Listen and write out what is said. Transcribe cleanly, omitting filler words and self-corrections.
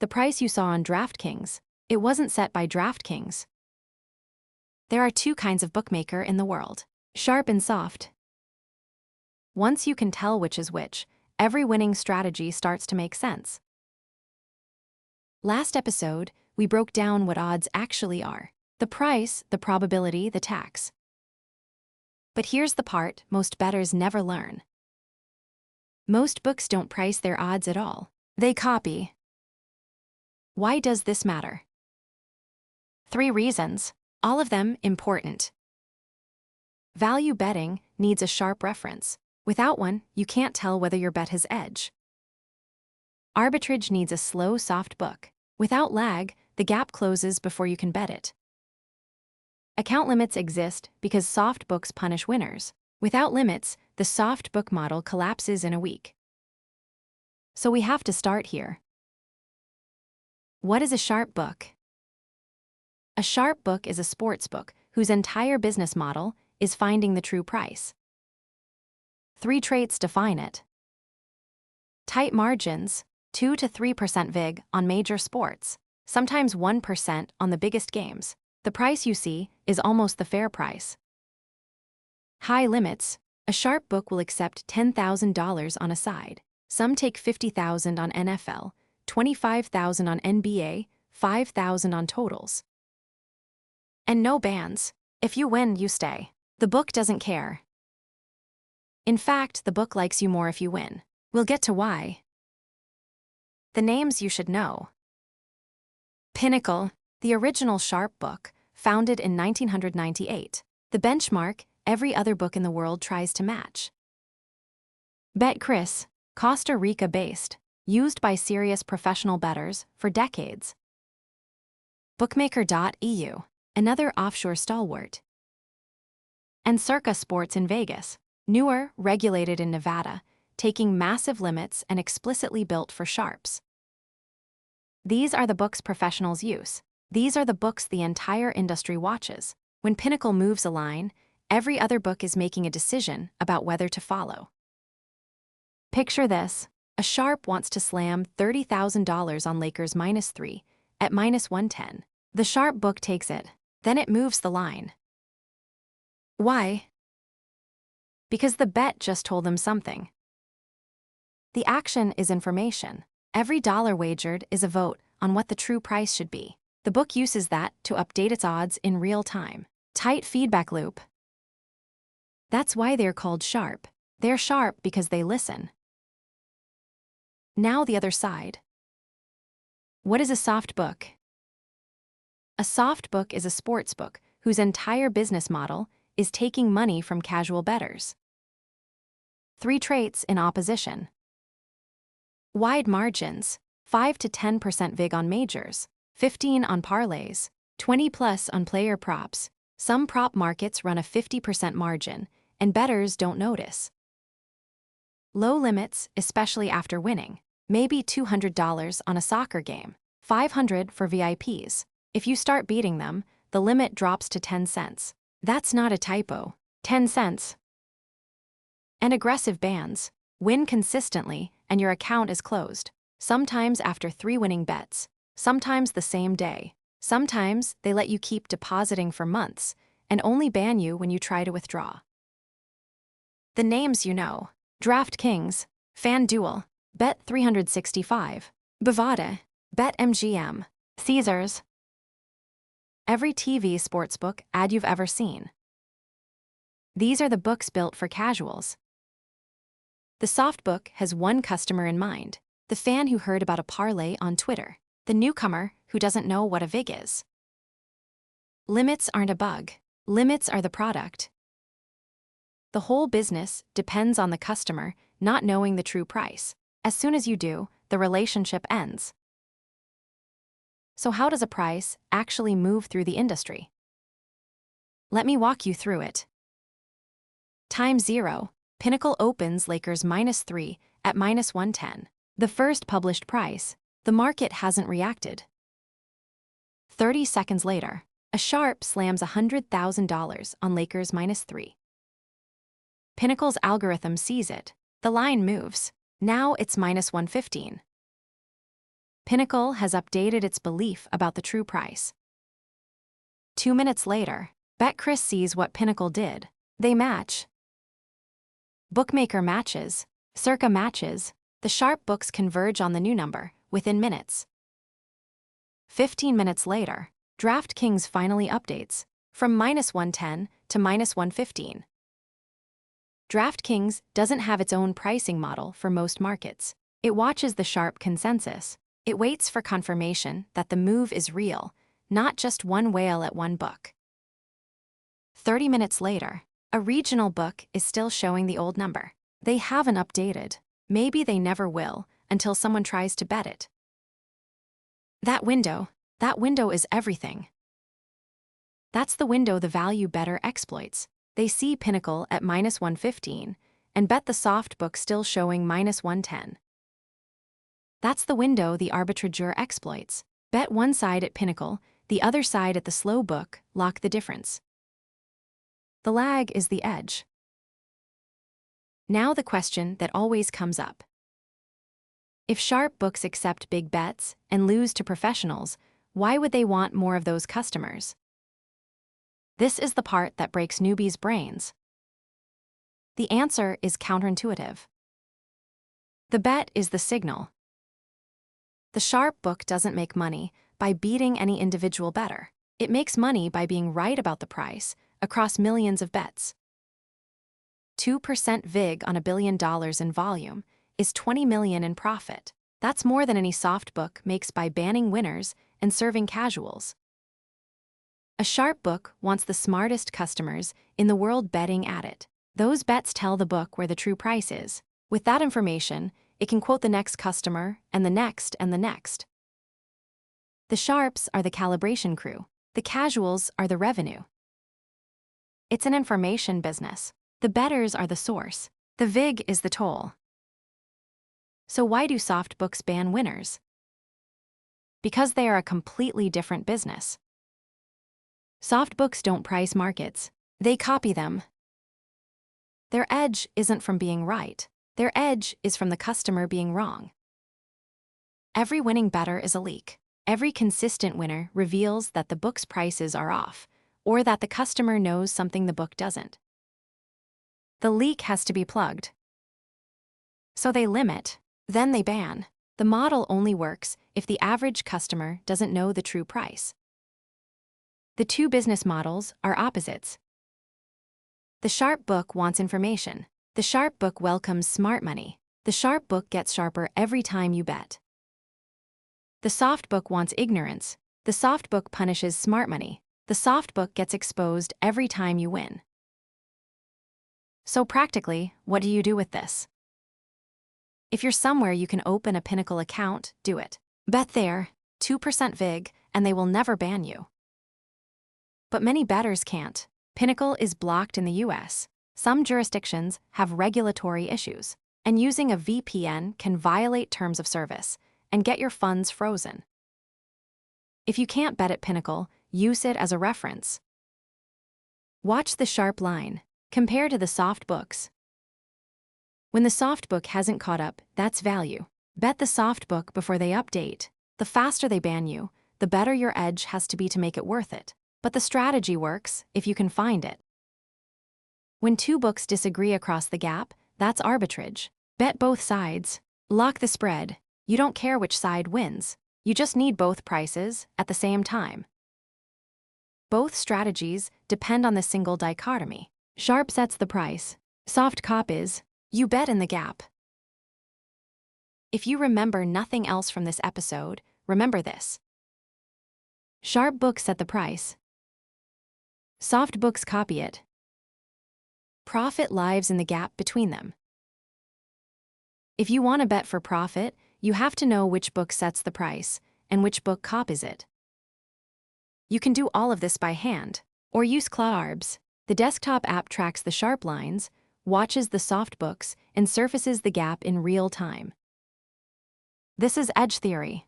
The price you saw on DraftKings, it wasn't set by DraftKings. There are two kinds of bookmaker in the world, sharp and soft. Once you can tell which is which, every winning strategy starts to make sense. Last episode, we broke down what odds actually are: the price, the probability, the tax. But here's the part most bettors never learn. Most books don't price their odds at all. They copy. Why does this matter? 3 reasons, all of them important. Value betting needs a sharp reference. Without one, you can't tell whether your bet has edge. Arbitrage needs a slow, soft book. Without lag, the gap closes before you can bet it. Account limits exist because soft books punish winners. Without limits, the soft book model collapses in a week. So we have to start here. What is a sharp book? A sharp book is a sports book whose entire business model is finding the true price. 3 traits define it. Tight margins, 2 to 3% vig on major sports, sometimes 1% on the biggest games. The price you see is almost the fair price. High limits, a sharp book will accept $10,000 on a side. Some take $50,000 on NFL, $25,000 on NBA, $5,000 on totals. And no bans. If you win, you stay. The book doesn't care. In fact, the book likes you more if you win. We'll get to why. The names you should know. Pinnacle, the original sharp book, founded in 1998. The benchmark every other book in the world tries to match. BetCRIS, Costa Rica-based, used by serious professional bettors for decades. Bookmaker.eu, another offshore stalwart. And Circa Sports in Vegas, newer, regulated in Nevada, taking massive limits and explicitly built for sharps. These are the books professionals use. These are the books the entire industry watches. When Pinnacle moves a line, every other book is making a decision about whether to follow. Picture this. A sharp wants to slam $30,000 on Lakers -3 at -110. The sharp book takes it. Then it moves the line. Why? Because the bet just told them something. The action is information. Every dollar wagered is a vote on what the true price should be. The book uses that to update its odds in real time. Tight feedback loop. That's why they're called sharp. They're sharp because they listen. Now the other side. What is a soft book? A soft book is a sports book whose entire business model is taking money from casual bettors. 3 traits in opposition. Wide margins, 5 to 10% vig on majors, 15 on parlays, 20+ on player props. Some prop markets run a 50% margin, and bettors don't notice. Low limits, especially after winning. Maybe $200 on a soccer game, $500 for VIPs. If you start beating them, the limit drops to 10 cents. That's not a typo. 10 cents. And aggressive bans. Win consistently, and your account is closed. Sometimes after 3 winning bets. Sometimes the same day. Sometimes they let you keep depositing for months, and only ban you when you try to withdraw. The names you know. DraftKings, FanDuel, Bet365, Bovada, BetMGM, Caesars. Every TV sportsbook ad you've ever seen. These are the books built for casuals. The soft book has one customer in mind, the fan who heard about a parlay on Twitter, the newcomer who doesn't know what a vig is. Limits aren't a bug. Limits are the product. The whole business depends on the customer not knowing the true price. As soon as you do, the relationship ends. So how does a price actually move through the industry? Let me walk you through it. Time 0. Pinnacle opens Lakers -3 at -110. The first published price. The market hasn't reacted. 30 seconds later, a sharp slams $100,000 on Lakers -3. Pinnacle's algorithm sees it. The line moves. Now it's -115. Pinnacle has updated its belief about the true price. 2 minutes later, BetCRIS sees what Pinnacle did. They match. Bookmaker matches. Circa matches. The sharp books converge on the new number within minutes. 15 minutes later, DraftKings finally updates from -110 to -115. DraftKings doesn't have its own pricing model for most markets. It watches the sharp consensus. It waits for confirmation that the move is real, not just one whale at one book. 30 minutes later, a regional book is still showing the old number. They haven't updated. Maybe they never will until someone tries to bet it. That window is everything. That's the window the value bettor exploits. They see Pinnacle at -115 and bet the soft book still showing -110. That's the window the arbitrageur exploits. Bet one side at Pinnacle, the other side at the slow book, lock the difference. The lag is the edge. Now the question that always comes up. If sharp books accept big bets and lose to professionals, why would they want more of those customers? This is the part that breaks newbies' brains. The answer is counterintuitive. The bet is the signal. The sharp book doesn't make money by beating any individual bettor. It makes money by being right about the price across millions of bets. 2% VIG on $1 billion in volume is $20 million in profit. That's more than any soft book makes by banning winners and serving casuals. A sharp book wants the smartest customers in the world betting at it. Those bets tell the book where the true price is. With that information, it can quote the next customer and the next and the next. The sharps are the calibration crew. The casuals are the revenue. It's an information business. The bettors are the source. The VIG is the toll. So why do soft books ban winners? Because they are a completely different business. Soft books don't price markets. They copy them. Their edge isn't from being right. Their edge is from the customer being wrong. Every winning bettor is a leak. Every consistent winner reveals that the book's prices are off, or that the customer knows something the book doesn't. The leak has to be plugged. So they limit, then they ban. The model only works if the average customer doesn't know the true price. The two business models are opposites. The sharp book wants information. The sharp book welcomes smart money. The sharp book gets sharper every time you bet. The soft book wants ignorance. The soft book punishes smart money. The soft book gets exposed every time you win. So practically, what do you do with this? If you're somewhere you can open a Pinnacle account, do it. Bet there, 2% VIG, and they will never ban you. But many bettors can't. Pinnacle is blocked in the US. Some jurisdictions have regulatory issues, and using a VPN can violate terms of service and get your funds frozen. If you can't bet at Pinnacle, use it as a reference. Watch the sharp line. Compare to the soft books. When the soft book hasn't caught up, that's value. Bet the soft book before they update. The faster they ban you, the better your edge has to be to make it worth it. But the strategy works if you can find it. When two books disagree across the gap, that's arbitrage. Bet both sides. Lock the spread. You don't care which side wins. You just need both prices at the same time. Both strategies depend on the single dichotomy. Sharp sets the price. Soft cop is, you bet in the gap. If you remember nothing else from this episode, remember this. Sharp books set the price. Soft books copy it. Profit lives in the gap between them. If you want to bet for profit, you have to know which book sets the price and which book copies it. You can do all of this by hand, or use Arbs. The desktop app tracks the sharp lines, watches the soft books, and surfaces the gap in real time. This is edge theory.